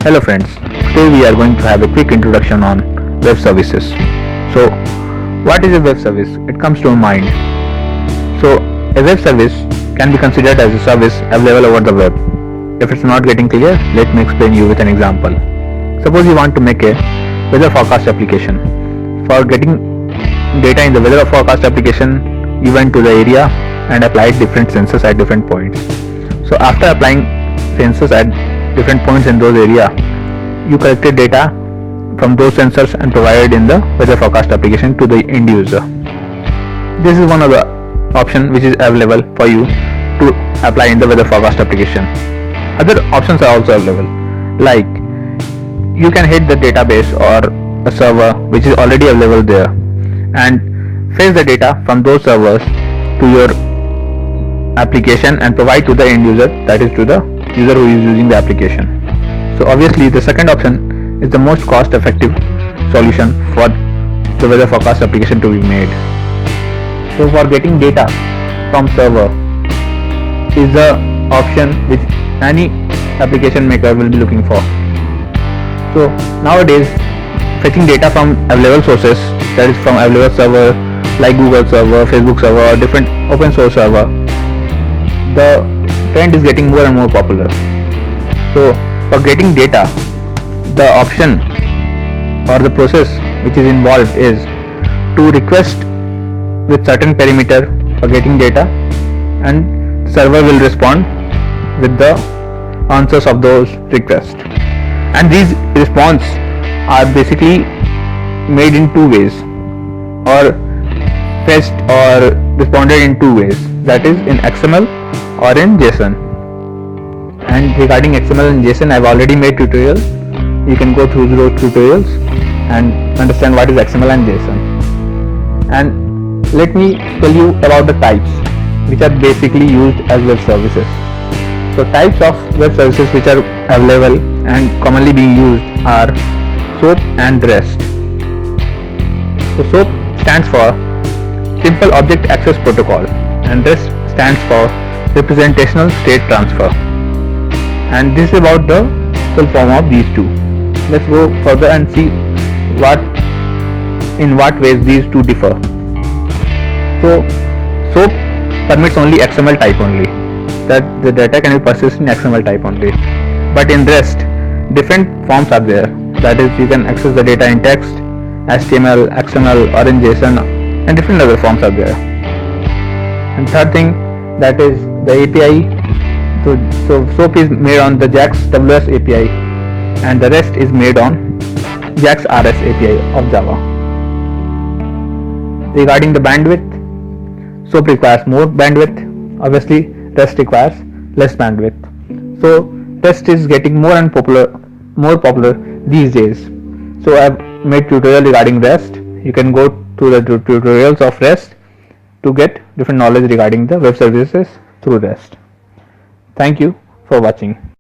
Hello friends, today we are going to have a quick introduction on web services. So what is a web service? It comes to mind. So a web service can be considered as a service available over the web. If it's not getting clear, let me explain you with an example. Suppose you want to make a weather forecast application. For getting data in the weather forecast application, you went to the area and applied different sensors at different points. So after applying sensors at different points in those area, you collected data from those sensors and provided in the weather forecast application to the end user. This is one of the options which is available for you to apply in the weather forecast application. Other options are also available, like you can hit the database or a server which is already available there and fetch the data from those servers to your application and provide to the end user, that is to the user who is using the application. So obviously the second option is the most cost effective solution for the weather forecast application to be made. So for getting data from server is the option which any application maker will be looking for. So nowadays fetching data from available sources, that is from available server like Google server, Facebook server or different open source server, the trend is getting more and more popular. So for getting data, the option or the process which is involved is to request with certain parameter for getting data, and server will respond with the answers of those requests. And these response are basically made in two ways, or fetched or responded in two ways, that is in XML or in JSON. And regarding XML and JSON, I've already made tutorials. You can go through those tutorials and understand what is XML and JSON. And let me tell you about the types which are basically used as web services. So types of web services which are available and commonly being used are SOAP and REST. So SOAP stands for Simple Object Access Protocol and REST stands for Representational State Transfer. And this is about the full form of these two. Let's go further and see in what ways these two differ. So SOAP permits only XML type only, that the data can be processed in XML type only. But in REST, different forms are there, that is you can access the data in text, HTML, XML or in JSON, and different other forms are there. And third thing, that is the API. So SOAP is made on the JAX-WS API and the REST is made on JAX-RS API of Java. Regarding the bandwidth, SOAP requires more bandwidth, obviously REST requires less bandwidth. So REST is getting more popular these days. So I've made tutorial regarding REST. You can go to the tutorials of REST to get different knowledge regarding the web services through REST. Thank you for watching.